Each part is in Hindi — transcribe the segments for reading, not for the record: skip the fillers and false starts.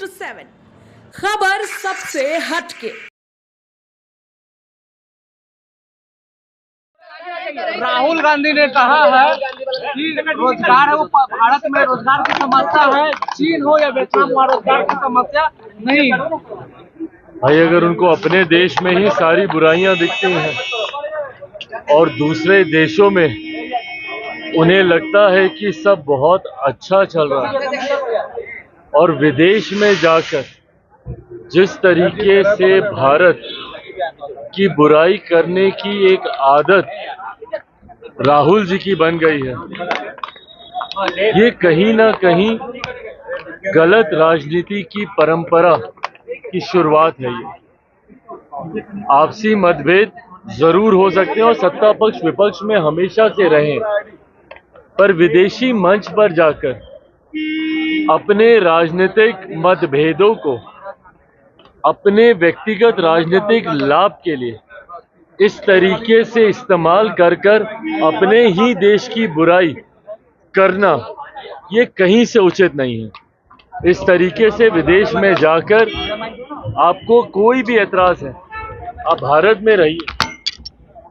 7 खबर सबसे हटके। राहुल गांधी ने कहा है कि रोजगार है वो भारत में रोजगार की समस्या है, चीन हो या वियतनाम वहाँ रोजगार की समस्या नहीं है। भाई अगर उनको अपने देश में ही सारी बुराइयां दिखती हैं और दूसरे देशों में उन्हें लगता है कि सब बहुत अच्छा चल रहा है और विदेश में जाकर जिस तरीके से भारत की बुराई करने की एक आदत राहुल जी की बन गई है, ये कहीं ना कहीं गलत राजनीति की परंपरा की शुरुआत है। ये आपसी मतभेद जरूर हो सकते हैं और सत्ता पक्ष विपक्ष में हमेशा से रहे, पर विदेशी मंच पर जाकर अपने राजनीतिक मतभेदों को अपने व्यक्तिगत राजनीतिक लाभ के लिए इस तरीके से इस्तेमाल कर अपने ही देश की बुराई करना, ये कहीं से उचित नहीं है। इस तरीके से विदेश में जाकर आपको कोई भी एतराज है, आप भारत में रहिए,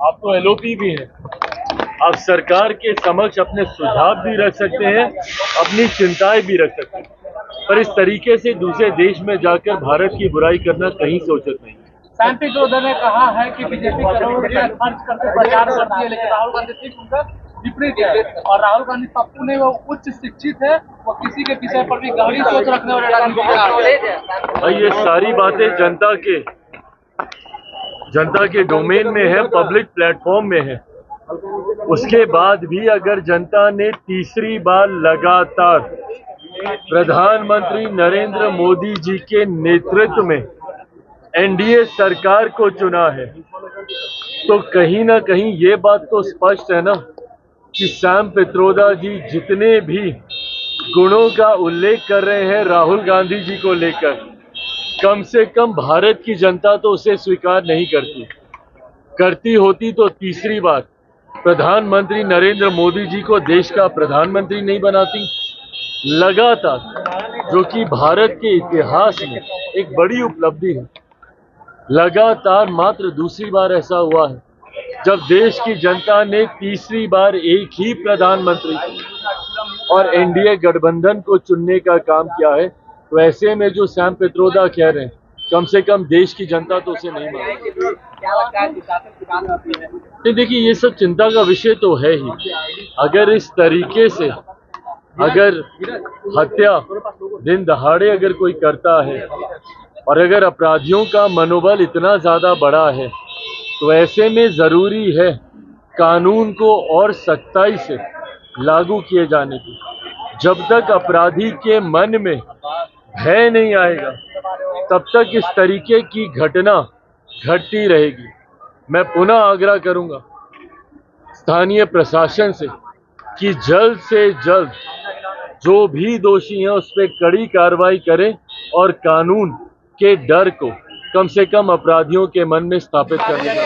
आप तो एलओपी भी हैं, आप सरकार के समक्ष अपने सुझाव भी रख सकते हैं, अपनी चिंताएं भी रख सकते हैं, पर इस तरीके से दूसरे देश में जाकर भारत की बुराई करना कहीं से उचित नहीं है। सैम पित्रोदा ने कहा है कि बीजेपी करोड़ों रुपया खर्च करके प्रचार करती है, लेकिन राहुल गांधी ठीक उनका विपरीत है। और राहुल गांधी पप्पू ने वो उच्च शिक्षित है, वो किसी के विषय पर भी गहरी सोच रखने वाले राजनीतिक। भाई ये सारी बातें जनता के डोमेन में है, पब्लिक प्लेटफॉर्म में है। उसके बाद भी अगर जनता ने तीसरी बार लगातार प्रधानमंत्री नरेंद्र मोदी जी के नेतृत्व में एनडीए सरकार को चुना है, तो कहीं ना कहीं ये बात तो स्पष्ट है ना कि सैम पित्रोदा जी जितने भी गुणों का उल्लेख कर रहे हैं राहुल गांधी जी को लेकर, कम से कम भारत की जनता तो उसे स्वीकार नहीं करती होती तो तीसरी बार प्रधानमंत्री नरेंद्र मोदी जी को देश का प्रधानमंत्री नहीं बनाती। लगातार, जो कि भारत के इतिहास में एक बड़ी उपलब्धि है, लगातार मात्र दूसरी बार ऐसा हुआ है जब देश की जनता ने तीसरी बार एक ही प्रधानमंत्री और एनडीए गठबंधन को चुनने का काम किया है। तो ऐसे में जो सैम पित्रोदा कह रहे हैं, कम से कम देश की जनता तो उसे नहीं मानती। देखिए ये सब चिंता का विषय तो है ही। अगर इस तरीके से अगर हत्या दिन दहाड़े अगर कोई करता है और अगर अपराधियों का मनोबल इतना ज्यादा बड़ा है, तो ऐसे में जरूरी है कानून को और सख्ताई से लागू किए जाने की। जब तक अपराधी के मन में भय नहीं आएगा, तब तक इस तरीके की घटना घटती रहेगी। मैं पुनः आग्रह करूंगा स्थानीय प्रशासन से कि जल्द से जल्द जो भी दोषी हैं उस पर कड़ी कार्रवाई करें और कानून के डर को कम से कम अपराधियों के मन में स्थापित करने का